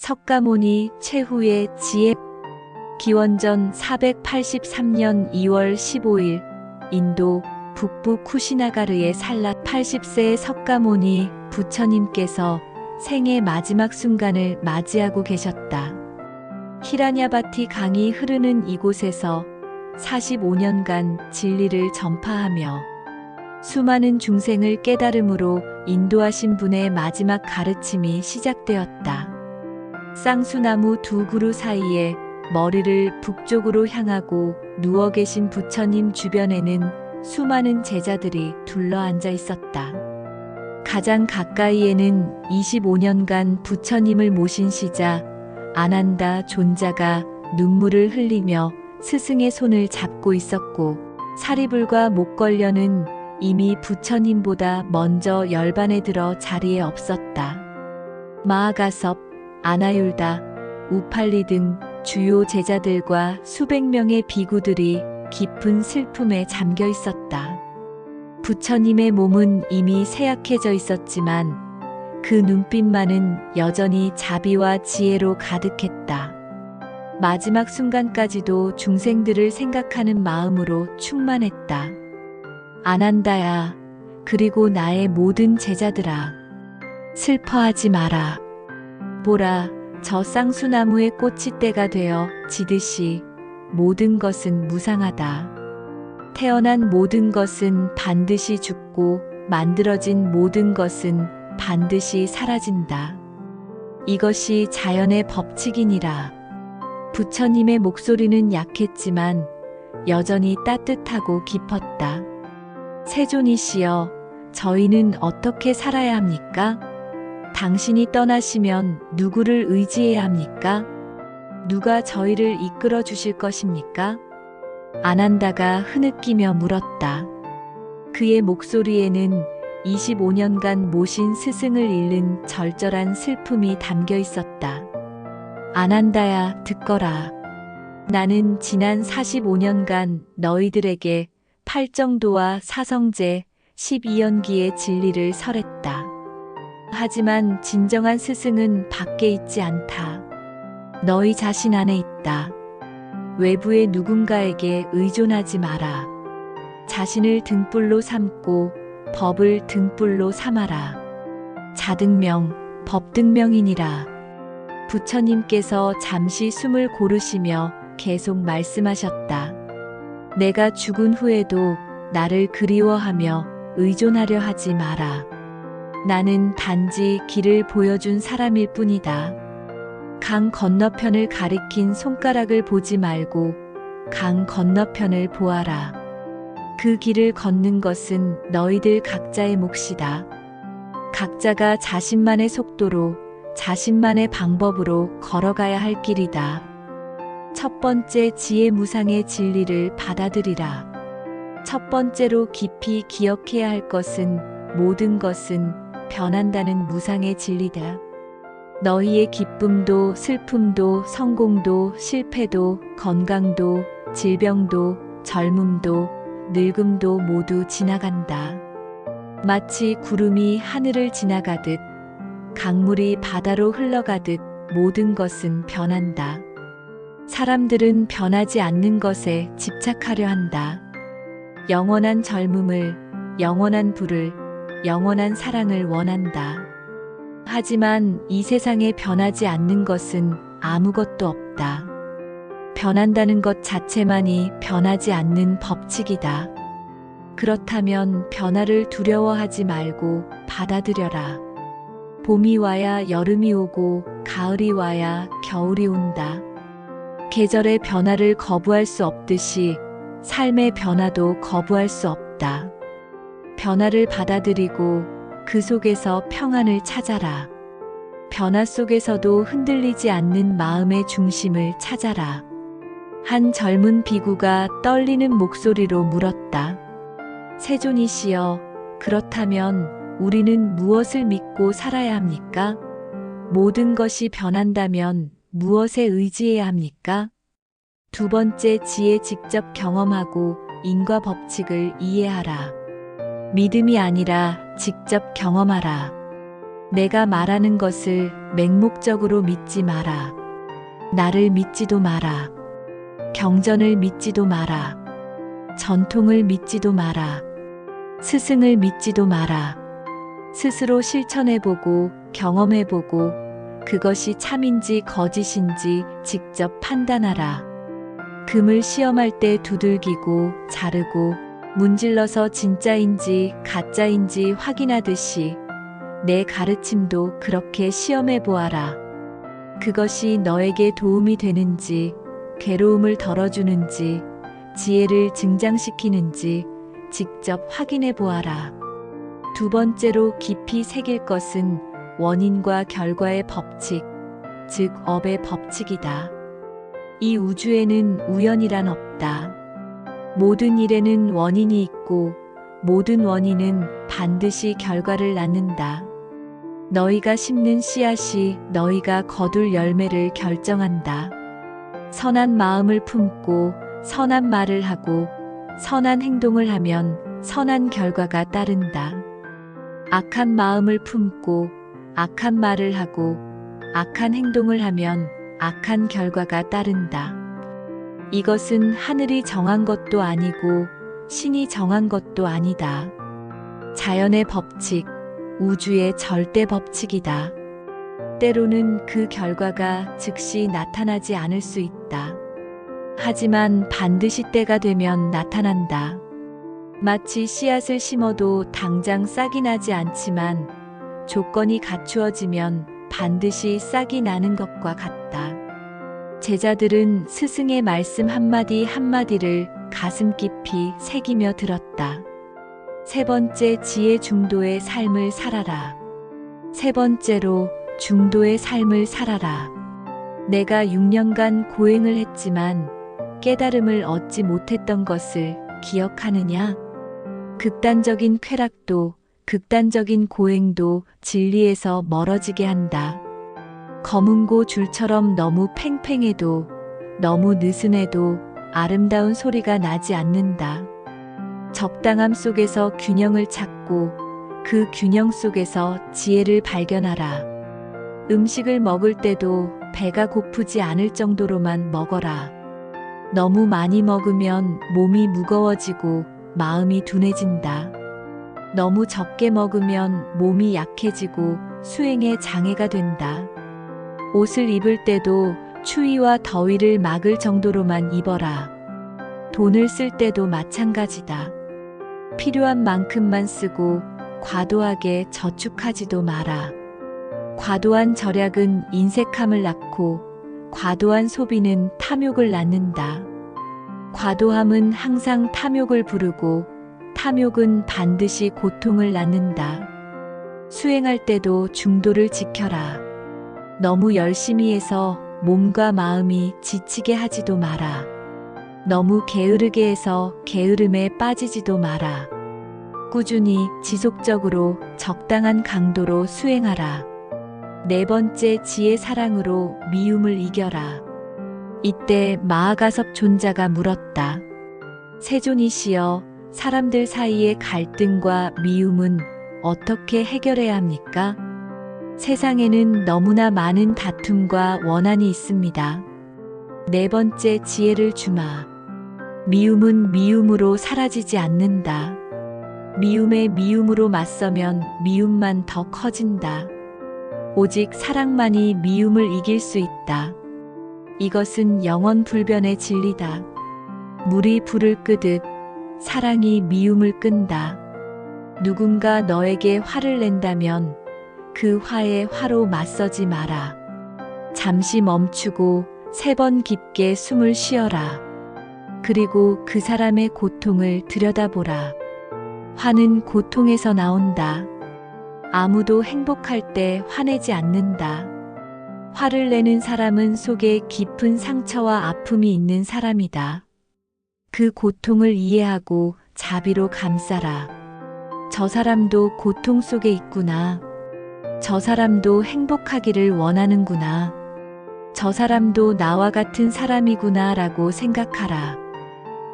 석가모니 최후의 지혜. 기원전 483년 2월 15일 인도 북부 쿠시나가르의 살라 80세의 석가모니 부처님께서 생의 마지막 순간을 맞이하고 계셨다. 히라냐바티 강이 흐르는 이곳에서 45년간 진리를 전파하며 수많은 중생을 깨달음으로 인도하신 분의 마지막 가르침이 시작되었다. 쌍수나무 두 그루 사이에 머리를 북쪽으로 향하고 누워 계신 부처님 주변에는 수많은 제자들이 둘러앉아 있었다. 가장 가까이에는 25년간 부처님을 모신 시자 아난다 존자가 눈물을 흘리며 스승의 손을 잡고 있었고, 사리불과 목걸려는 이미 부처님보다 먼저 열반에 들어 자리에 없었다. 마하가섭, 아나율다, 우팔리 등 주요 제자들과 수백 명의 비구들이 깊은 슬픔에 잠겨 있었다. 부처님의 몸은 이미 쇠약해져 있었지만 그 눈빛만은 여전히 자비와 지혜로 가득했다. 마지막 순간까지도 중생들을 생각하는 마음으로 충만했다. 아난다야, 그리고 나의 모든 제자들아, 슬퍼하지 마라. 보라, 저 쌍수나무의 꽃이 때가 되어 지듯이 모든 것은 무상하다. 태어난 모든 것은 반드시 죽고 만들어진 모든 것은 반드시 사라진다. 이것이 자연의 법칙이니라. 부처님의 목소리는 약했지만 여전히 따뜻하고 깊었다. 세존이시여, 저희는 어떻게 살아야 합니까? 당신이 떠나시면 누구를 의지해야 합니까? 누가 저희를 이끌어 주실 것입니까? 아난다가 흐느끼며 물었다. 그의 목소리에는 25년간 모신 스승을 잃는 절절한 슬픔이 담겨 있었다. 아난다야, 듣거라. 나는 지난 45년간 너희들에게 팔정도와 사성제, 12연기의 진리를 설했다. 하지만 진정한 스승은 밖에 있지 않다. 너희 자신 안에 있다. 외부의 누군가에게 의존하지 마라. 자신을 등불로 삼고 법을 등불로 삼아라. 자등명, 법등명이니라. 부처님께서 잠시 숨을 고르시며 계속 말씀하셨다. 내가 죽은 후에도 나를 그리워하며 의존하려 하지 마라. 나는 단지 길을 보여준 사람일 뿐이다. 강 건너편을 가리킨 손가락을 보지 말고 강 건너편을 보아라. 그 길을 걷는 것은 너희들 각자의 몫이다. 각자가 자신만의 속도로, 자신만의 방법으로 걸어가야 할 길이다. 첫 번째 지혜무상의 진리를 받아들이라. 첫 번째로 깊이 기억해야 할 것은 모든 것은 변한다는 무상의 진리다. 너희의 기쁨도 슬픔도 성공도 실패도 건강도 질병도 젊음도 늙음도 모두 지나간다. 마치 구름이 하늘을 지나가듯 강물이 바다로 흘러가듯 모든 것은 변한다. 사람들은 변하지 않는 것에 집착하려 한다. 영원한 젊음을, 영원한 부를, 영원한 사랑을 원한다. 하지만 이 세상에 변하지 않는 것은 아무것도 없다. 변한다는 것 자체만이 변하지 않는 법칙이다. 그렇다면 변화를 두려워하지 말고 받아들여라. 봄이 와야 여름이 오고 가을이 와야 겨울이 온다. 계절의 변화를 거부할 수 없듯이 삶의 변화도 거부할 수 없다. 변화를 받아들이고 그 속에서 평안을 찾아라. 변화 속에서도 흔들리지 않는 마음의 중심을 찾아라. 한 젊은 비구가 떨리는 목소리로 물었다. 세존이시여, 그렇다면 우리는 무엇을 믿고 살아야 합니까? 모든 것이 변한다면 무엇에 의지해야 합니까? 두 번째, 지혜 직접 경험하고 인과 법칙을 이해하라. 믿음이 아니라 직접 경험하라. 내가 말하는 것을 맹목적으로 믿지 마라. 나를 믿지도 마라. 경전을 믿지도 마라. 전통을 믿지도 마라. 스승을 믿지도 마라. 스스로 실천해보고 경험해보고 그것이 참인지 거짓인지 직접 판단하라. 금을 시험할 때 두들기고 자르고 문질러서 진짜인지 가짜인지 확인하듯이 내 가르침도 그렇게 시험해 보아라. 그것이 너에게 도움이 되는지, 괴로움을 덜어주는지, 지혜를 증장시키는지 직접 확인해 보아라. 두 번째로 깊이 새길 것은 원인과 결과의 법칙, 즉 업의 법칙이다. 이 우주에는 우연이란 없다. 모든 일에는 원인이 있고 모든 원인은 반드시 결과를 낳는다. 너희가 심는 씨앗이 너희가 거둘 열매를 결정한다. 선한 마음을 품고 선한 말을 하고 선한 행동을 하면 선한 결과가 따른다. 악한 마음을 품고 악한 말을 하고 악한 행동을 하면 악한 결과가 따른다. 이것은 하늘이 정한 것도 아니고 신이 정한 것도 아니다. 자연의 법칙, 우주의 절대 법칙이다. 때로는 그 결과가 즉시 나타나지 않을 수 있다. 하지만 반드시 때가 되면 나타난다. 마치 씨앗을 심어도 당장 싹이 나지 않지만 조건이 갖추어지면 반드시 싹이 나는 것과 같다. 제자들은 스승의 말씀 한마디 한마디를 가슴 깊이 새기며 들었다. 세 번째, 지혜 중도의 삶을 살아라. 세 번째로 중도의 삶을 살아라. 내가 6년간 고행을 했지만 깨달음을 얻지 못했던 것을 기억하느냐? 극단적인 쾌락도 극단적인 고행도 진리에서 멀어지게 한다. 검은고 줄처럼 너무 팽팽해도 너무 느슨해도 아름다운 소리가 나지 않는다. 적당함 속에서 균형을 찾고 그 균형 속에서 지혜를 발견하라. 음식을 먹을 때도 배가 고프지 않을 정도로만 먹어라. 너무 많이 먹으면 몸이 무거워지고 마음이 둔해진다. 너무 적게 먹으면 몸이 약해지고 수행에 장애가 된다. 옷을 입을 때도 추위와 더위를 막을 정도로만 입어라. 돈을 쓸 때도 마찬가지다. 필요한 만큼만 쓰고 과도하게 저축하지도 마라. 과도한 절약은 인색함을 낳고 과도한 소비는 탐욕을 낳는다. 과도함은 항상 탐욕을 부르고 탐욕은 반드시 고통을 낳는다. 수행할 때도 중도를 지켜라. 너무 열심히 해서 몸과 마음이 지치게 하지도 마라. 너무 게으르게 해서 게으름에 빠지지도 마라. 꾸준히 지속적으로 적당한 강도로 수행하라. 네 번째, 지혜 사랑으로 미움을 이겨라. 이때 마하가섭 존자가 물었다. 세존이시여, 사람들 사이의 갈등과 미움은 어떻게 해결해야 합니까? 세상에는 너무나 많은 다툼과 원한이 있습니다. 네 번째, 지혜를 주마. 미움은 미움으로 사라지지 않는다. 미움에 미움으로 맞서면 미움만 더 커진다. 오직 사랑만이 미움을 이길 수 있다. 이것은 영원불변의 진리다. 물이 불을 끄듯 사랑이 미움을 끈다. 누군가 너에게 화를 낸다면 그 화에 화로 맞서지 마라. 잠시 멈추고 3번 깊게 숨을 쉬어라. 그리고 그 사람의 고통을 들여다보라. 화는 고통에서 나온다. 아무도 행복할 때 화내지 않는다. 화를 내는 사람은 속에 깊은 상처와 아픔이 있는 사람이다. 그 고통을 이해하고 자비로 감싸라. 저 사람도 고통 속에 있구나. 저 사람도 행복하기를 원하는구나. 저 사람도 나와 같은 사람이구나 라고 생각하라.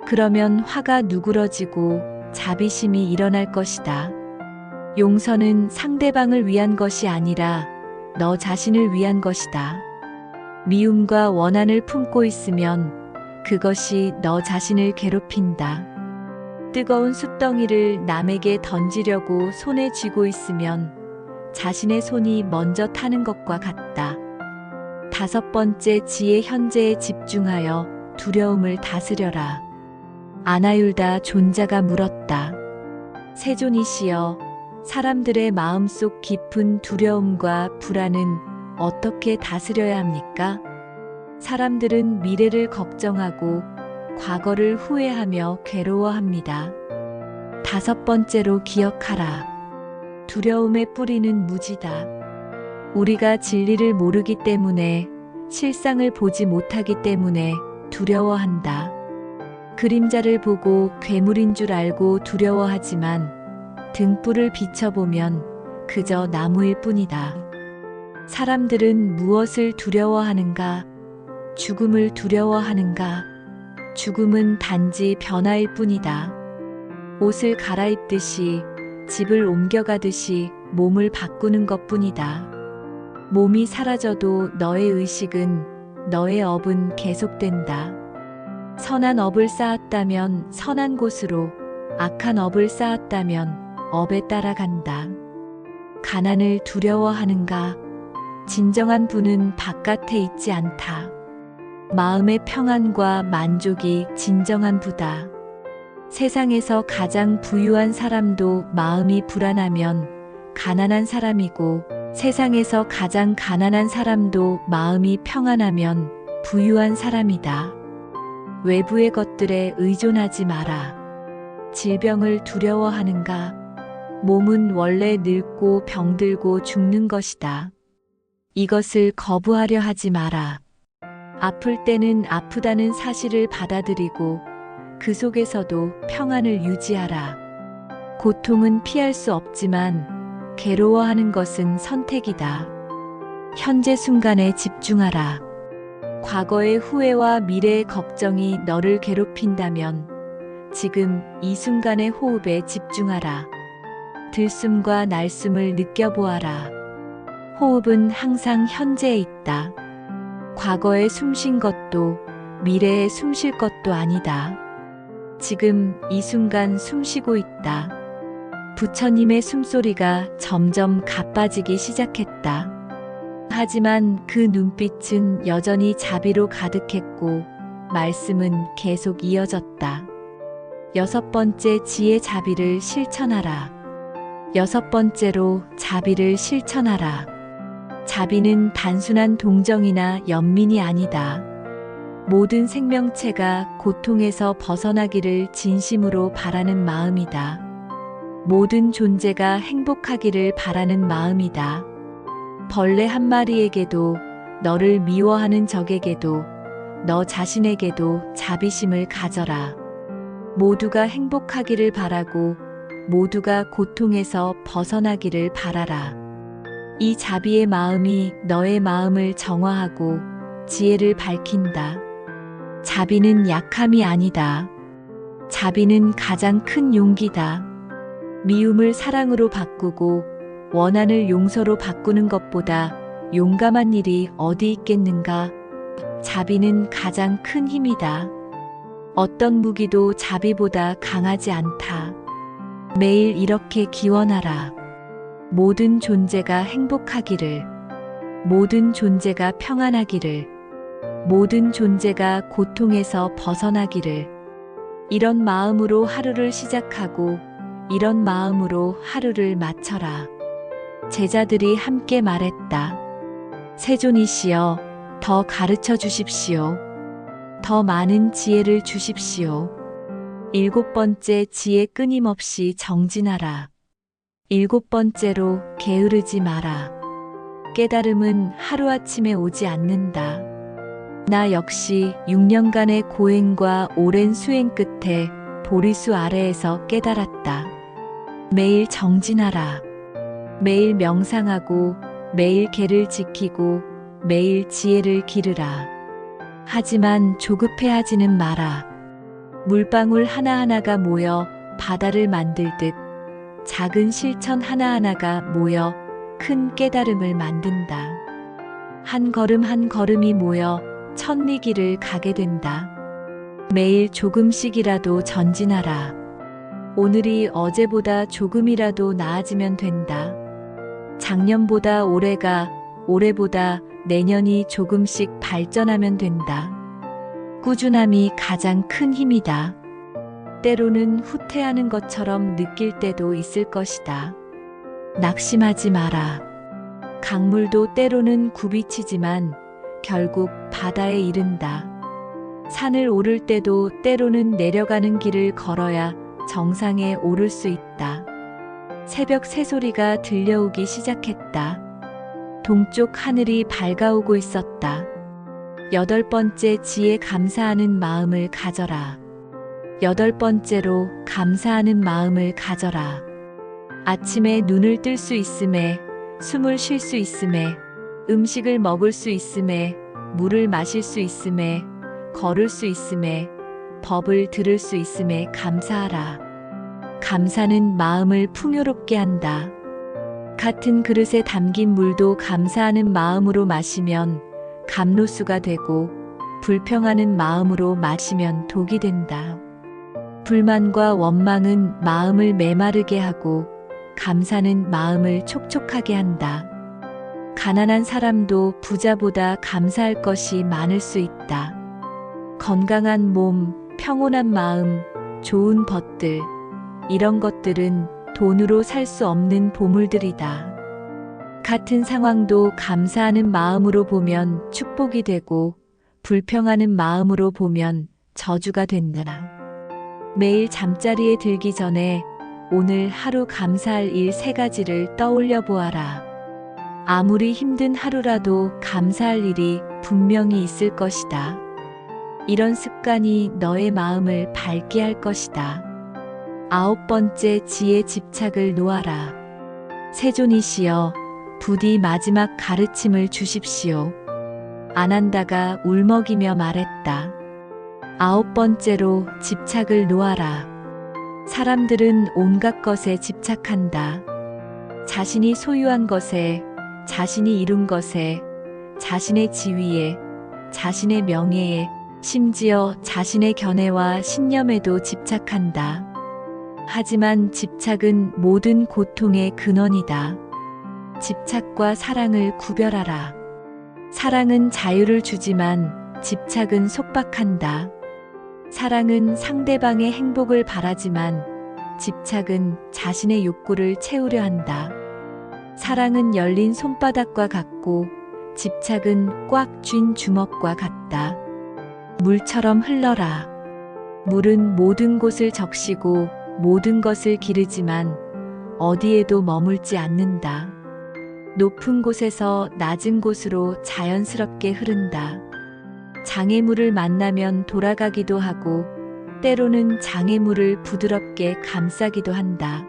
그러면 화가 누그러지고 자비심이 일어날 것이다. 용서는 상대방을 위한 것이 아니라 너 자신을 위한 것이다. 미움과 원한을 품고 있으면 그것이 너 자신을 괴롭힌다. 뜨거운 숯덩이를 남에게 던지려고 손에 쥐고 있으면 자신의 손이 먼저 타는 것과 같다. 5번째, 지혜. 현재에 집중하여 두려움을 다스려라. 아나율다 존자가 물었다. 세존이시여, 사람들의 마음속 깊은 두려움과 불안은 어떻게 다스려야 합니까? 사람들은 미래를 걱정하고 과거를 후회하며 괴로워합니다. 5번째로 기억하라. 두려움의 뿌리는 무지다. 우리가 진리를 모르기 때문에, 실상을 보지 못하기 때문에 두려워한다. 그림자를 보고 괴물인 줄 알고 두려워하지만 등불을 비춰보면 그저 나무일 뿐이다. 사람들은 무엇을 두려워하는가? 죽음을 두려워하는가? 죽음은 단지 변화일 뿐이다. 옷을 갈아입듯이, 집을 옮겨가듯이 몸을 바꾸는 것뿐이다. 몸이 사라져도 너의 의식은, 너의 업은 계속된다. 선한 업을 쌓았다면 선한 곳으로, 악한 업을 쌓았다면 업에 따라간다. 가난을 두려워하는가? 진정한 부는 바깥에 있지 않다. 마음의 평안과 만족이 진정한 부다. 세상에서 가장 부유한 사람도 마음이 불안하면 가난한 사람이고, 세상에서 가장 가난한 사람도 마음이 평안하면 부유한 사람이다. 외부의 것들에 의존하지 마라. 질병을 두려워하는가? 몸은 원래 늙고 병들고 죽는 것이다. 이것을 거부하려 하지 마라. 아플 때는 아프다는 사실을 받아들이고 그 속에서도 평안을 유지하라. 고통은 피할 수 없지만 괴로워하는 것은 선택이다. 현재 순간에 집중하라. 과거의 후회와 미래의 걱정이 너를 괴롭힌다면 지금 이 순간의 호흡에 집중하라. 들숨과 날숨을 느껴보아라. 호흡은 항상 현재에 있다. 과거에 숨쉰 것도 미래에 숨쉴 것도 아니다. 지금 이 순간 숨쉬고 있다. 부처님의 숨소리가 점점 가빠지기 시작했다. 하지만 그 눈빛은 여전히 자비로 가득했고 말씀은 계속 이어졌다. 6번째, 지혜. 자비를 실천하라. 6번째로 자비를 실천하라. 자비는 단순한 동정이나 연민이 아니다. 모든 생명체가 고통에서 벗어나기를 진심으로 바라는 마음이다. 모든 존재가 행복하기를 바라는 마음이다. 벌레 한 마리에게도, 너를 미워하는 적에게도, 너 자신에게도 자비심을 가져라. 모두가 행복하기를 바라고 모두가 고통에서 벗어나기를 바라라. 이 자비의 마음이 너의 마음을 정화하고 지혜를 밝힌다. 자비는 약함이 아니다. 자비는 가장 큰 용기다. 미움을 사랑으로 바꾸고 원한을 용서로 바꾸는 것보다 용감한 일이 어디 있겠는가? 자비는 가장 큰 힘이다. 어떤 무기도 자비보다 강하지 않다. 매일 이렇게 기원하라. 모든 존재가 행복하기를, 모든 존재가 평안하기를, 모든 존재가 고통에서 벗어나기를. 이런 마음으로 하루를 시작하고 이런 마음으로 하루를 마쳐라. 제자들이 함께 말했다. 세존이시여, 더 가르쳐 주십시오. 더 많은 지혜를 주십시오. 7번째, 지혜. 끊임없이 정진하라. 7번째로 게으르지 마라. 깨달음은 하루아침에 오지 않는다. 나 역시 6년간의 고행과 오랜 수행 끝에 보리수 아래에서 깨달았다. 매일 정진하라. 매일 명상하고 매일 계를 지키고 매일 지혜를 기르라. 하지만 조급해하지는 마라. 물방울 하나하나가 모여 바다를 만들듯 작은 실천 하나하나가 모여 큰 깨달음을 만든다. 한 걸음 한 걸음이 모여 천리길을 가게 된다. 매일 조금씩이라도 전진하라. 오늘이 어제보다 조금이라도 나아지면 된다. 작년보다 올해가, 올해보다 내년이 조금씩 발전하면 된다. 꾸준함이 가장 큰 힘이다. 때로는 후퇴하는 것처럼 느낄 때도 있을 것이다. 낙심하지 마라. 강물도 때로는 굽이치지만 결국 바다에 이른다. 산을 오를 때도 때로는 내려가는 길을 걸어야 정상에 오를 수 있다. 새벽 새소리가 들려오기 시작했다. 동쪽 하늘이 밝아오고 있었다. 8번째 지혜 감사하는 마음을 가져라. 8번째로 감사하는 마음을 가져라. 아침에 눈을 뜰 수 있음에, 숨을 쉴 수 있음에, 음식을 먹을 수 있음에, 물을 마실 수 있음에, 걸을 수 있음에, 법을 들을 수 있음에 감사하라. 감사는 마음을 풍요롭게 한다. 같은 그릇에 담긴 물도 감사하는 마음으로 마시면 감로수가 되고, 불평하는 마음으로 마시면 독이 된다. 불만과 원망은 마음을 메마르게 하고, 감사는 마음을 촉촉하게 한다. 가난한 사람도 부자보다 감사할 것이 많을 수 있다. 건강한 몸, 평온한 마음, 좋은 벗들, 이런 것들은 돈으로 살 수 없는 보물들이다. 같은 상황도 감사하는 마음으로 보면 축복이 되고, 불평하는 마음으로 보면 저주가 된다. 매일 잠자리에 들기 전에 오늘 하루 감사할 일 3가지를 떠올려 보아라. 아무리 힘든 하루라도 감사할 일이 분명히 있을 것이다. 이런 습관이 너의 마음을 밝게 할 것이다. 9번째 지혜 집착을 놓아라. 세존이시여, 부디 마지막 가르침을 주십시오. 아난다가 울먹이며 말했다. 9번째로 집착을 놓아라. 사람들은 온갖 것에 집착한다. 자신이 소유한 것에, 자신이 이룬 것에, 자신의 지위에, 자신의 명예에, 심지어 자신의 견해와 신념에도 집착한다. 하지만 집착은 모든 고통의 근원이다. 집착과 사랑을 구별하라. 사랑은 자유를 주지만 집착은 속박한다. 사랑은 상대방의 행복을 바라지만 집착은 자신의 욕구를 채우려 한다. 사랑은 열린 손바닥과 같고 집착은 꽉 쥔 주먹과 같다. 물처럼 흘러라. 물은 모든 곳을 적시고 모든 것을 기르지만 어디에도 머물지 않는다. 높은 곳에서 낮은 곳으로 자연스럽게 흐른다. 장애물을 만나면 돌아가기도 하고 때로는 장애물을 부드럽게 감싸기도 한다.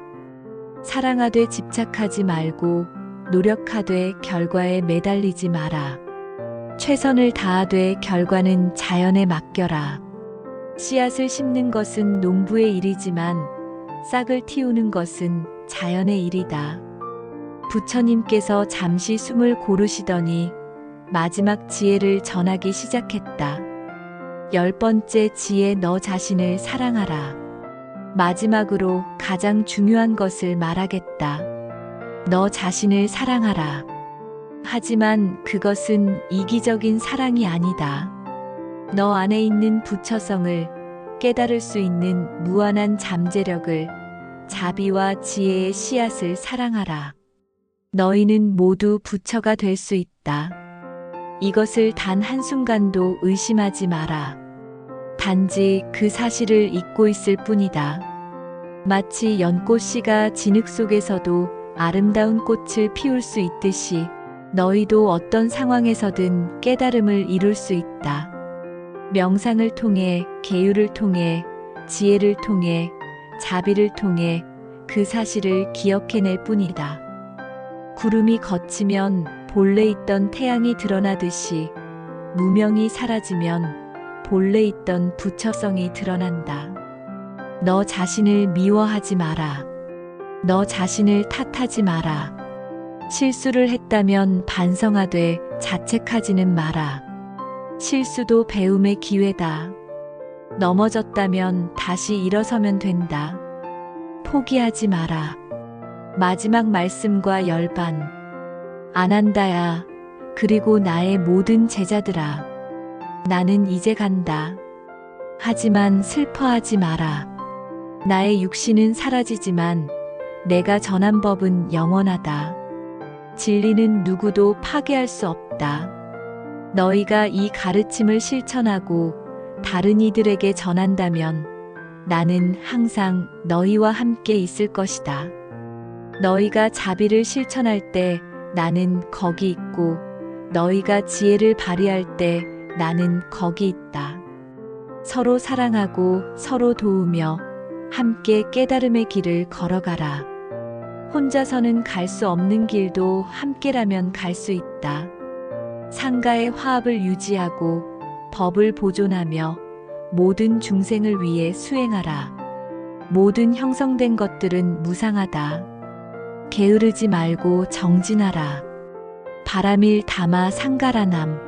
사랑하되 집착하지 말고 노력하되 결과에 매달리지 마라. 최선을 다하되 결과는 자연에 맡겨라. 씨앗을 심는 것은 농부의 일이지만 싹을 틔우는 것은 자연의 일이다. 부처님께서 잠시 숨을 고르시더니 마지막 지혜를 전하기 시작했다. 10번째 지혜, 너 자신을 사랑하라. 마지막으로 가장 중요한 것을 말하겠다. 너 자신을 사랑하라. 하지만 그것은 이기적인 사랑이 아니다. 너 안에 있는 부처성을 깨달을 수 있는 무한한 잠재력을, 자비와 지혜의 씨앗을 사랑하라. 너희는 모두 부처가 될 수 있다. 이것을 단 한순간도 의심하지 마라. 단지 그 사실을 잊고 있을 뿐이다. 마치 연꽃씨가 진흙 속에서도 아름다운 꽃을 피울 수 있듯이 너희도 어떤 상황에서든 깨달음을 이룰 수 있다. 명상을 통해, 계율을 통해, 지혜를 통해, 자비를 통해 그 사실을 기억해낼 뿐이다. 구름이 걷히면 본래 있던 태양이 드러나듯이 무명이 사라지면 본래 있던 부처성이 드러난다. 너 자신을 미워하지 마라. 너 자신을 탓하지 마라. 실수를 했다면 반성하되 자책하지는 마라. 실수도 배움의 기회다. 넘어졌다면 다시 일어서면 된다. 포기하지 마라. 마지막 말씀과 열반. 안 한다야. 그리고 나의 모든 제자들아. 나는 이제 간다. 하지만 슬퍼하지 마라. 나의 육신은 사라지지만 내가 전한 법은 영원하다. 진리는 누구도 파괴할 수 없다. 너희가 이 가르침을 실천하고 다른 이들에게 전한다면 나는 항상 너희와 함께 있을 것이다. 너희가 자비를 실천할 때 나는 거기 있고 너희가 지혜를 발휘할 때 나는 거기 있다. 서로 사랑하고 서로 도우며 함께 깨달음의 길을 걸어가라. 혼자서는 갈 수 없는 길도 함께라면 갈 수 있다. 상가의 화합을 유지하고 법을 보존하며 모든 중생을 위해 수행하라. 모든 형성된 것들은 무상하다. 게으르지 말고 정진하라. 바람일 담아 상가라남.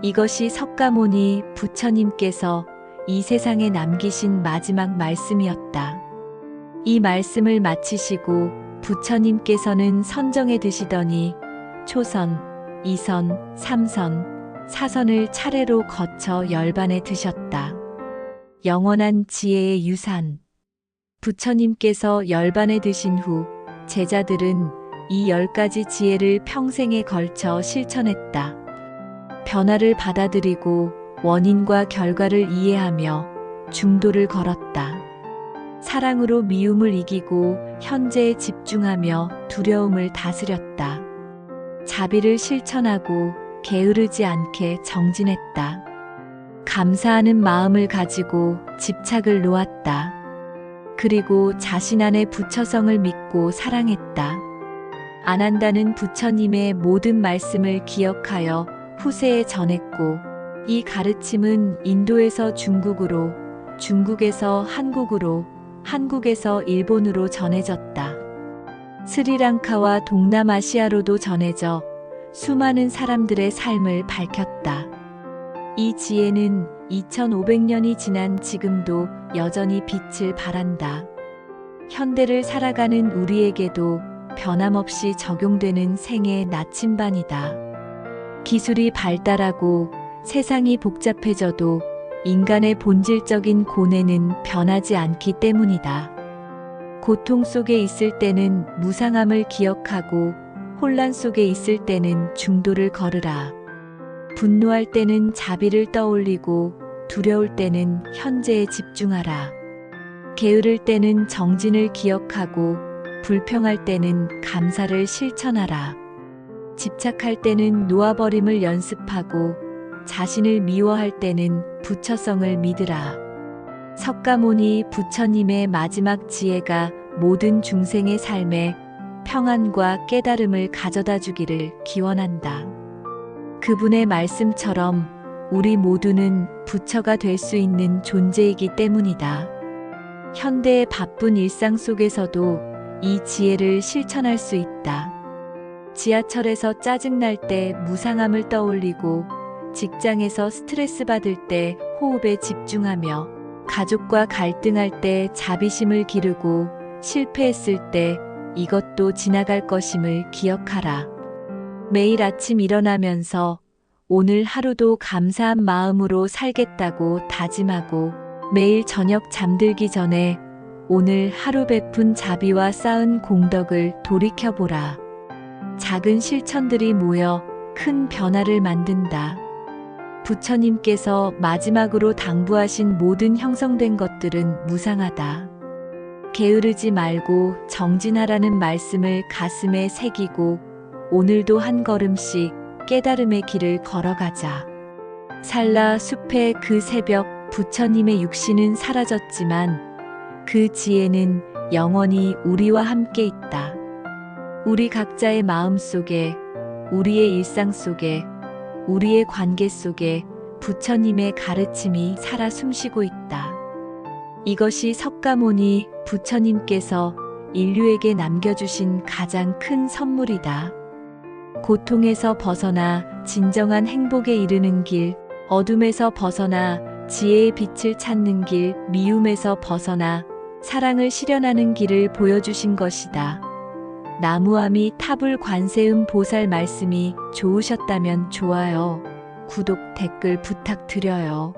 이것이 석가모니 부처님께서 이 세상에 남기신 마지막 말씀이었다. 이 말씀을 마치시고 부처님께서는 선정에 드시더니 초선, 2선, 3선, 4선을 차례로 거쳐 열반에 드셨다. 영원한 지혜의 유산. 부처님께서 열반에 드신 후 제자들은 이 10가지 지혜를 평생에 걸쳐 실천했다. 변화를 받아들이고 원인과 결과를 이해하며 중도를 걸었다. 사랑으로 미움을 이기고 현재에 집중하며 두려움을 다스렸다. 자비를 실천하고 게으르지 않게 정진했다. 감사하는 마음을 가지고 집착을 놓았다. 그리고 자신 안의 부처성을 믿고 사랑했다. 안 한다는 부처님의 모든 말씀을 기억하여 후세에 전했고 이 가르침은 인도에서 중국으로, 중국에서 한국으로, 한국에서 일본으로 전해졌다. 스리랑카와 동남아시아로도 전해져 수많은 사람들의 삶을 밝혔다. 이 지혜는 2500년이 지난 지금도 여전히 빛을 발한다. 현대를 살아가는 우리에게도 변함없이 적용되는 생의 나침반이다. 기술이 발달하고 세상이 복잡해져도 인간의 본질적인 고뇌는 변하지 않기 때문이다. 고통 속에 있을 때는 무상함을 기억하고 혼란 속에 있을 때는 중도를 걸으라. 분노할 때는 자비를 떠올리고 두려울 때는 현재에 집중하라. 게으를 때는 정진을 기억하고 불평할 때는 감사를 실천하라. 집착할 때는 놓아버림을 연습하고 자신을 미워할 때는 부처성을 믿으라. 석가모니 부처님의 마지막 지혜가 모든 중생의 삶에 평안과 깨달음을 가져다 주기를 기원한다. 그분의 말씀처럼 우리 모두는 부처가 될 수 있는 존재이기 때문이다. 현대의 바쁜 일상 속에서도 이 지혜를 실천할 수 있다. 지하철에서 짜증날 때 무상함을 떠올리고 직장에서 스트레스 받을 때 호흡에 집중하며 가족과 갈등할 때 자비심을 기르고 실패했을 때 이것도 지나갈 것임을 기억하라. 매일 아침 일어나면서 오늘 하루도 감사한 마음으로 살겠다고 다짐하고 매일 저녁 잠들기 전에 오늘 하루 베푼 자비와 쌓은 공덕을 돌이켜보라. 작은 실천들이 모여 큰 변화를 만든다. 부처님께서 마지막으로 당부하신 모든 형성된 것들은 무상하다. 게으르지 말고 정진하라는 말씀을 가슴에 새기고 오늘도 한 걸음씩 깨달음의 길을 걸어가자. 살라 숲의 그 새벽 부처님의 육신은 사라졌지만 그 지혜는 영원히 우리와 함께 있다. 우리 각자의 마음 속에, 우리의 일상 속에, 우리의 관계 속에 부처님의 가르침이 살아 숨쉬고 있다. 이것이 석가모니 부처님께서 인류에게 남겨주신 가장 큰 선물이다. 고통에서 벗어나 진정한 행복에 이르는 길, 어둠에서 벗어나 지혜의 빛을 찾는 길, 미움에서 벗어나 사랑을 실현하는 길을 보여주신 것이다. 나무아미 타불 관세음 보살 말씀이 좋으셨다면 좋아요, 구독, 댓글 부탁드려요.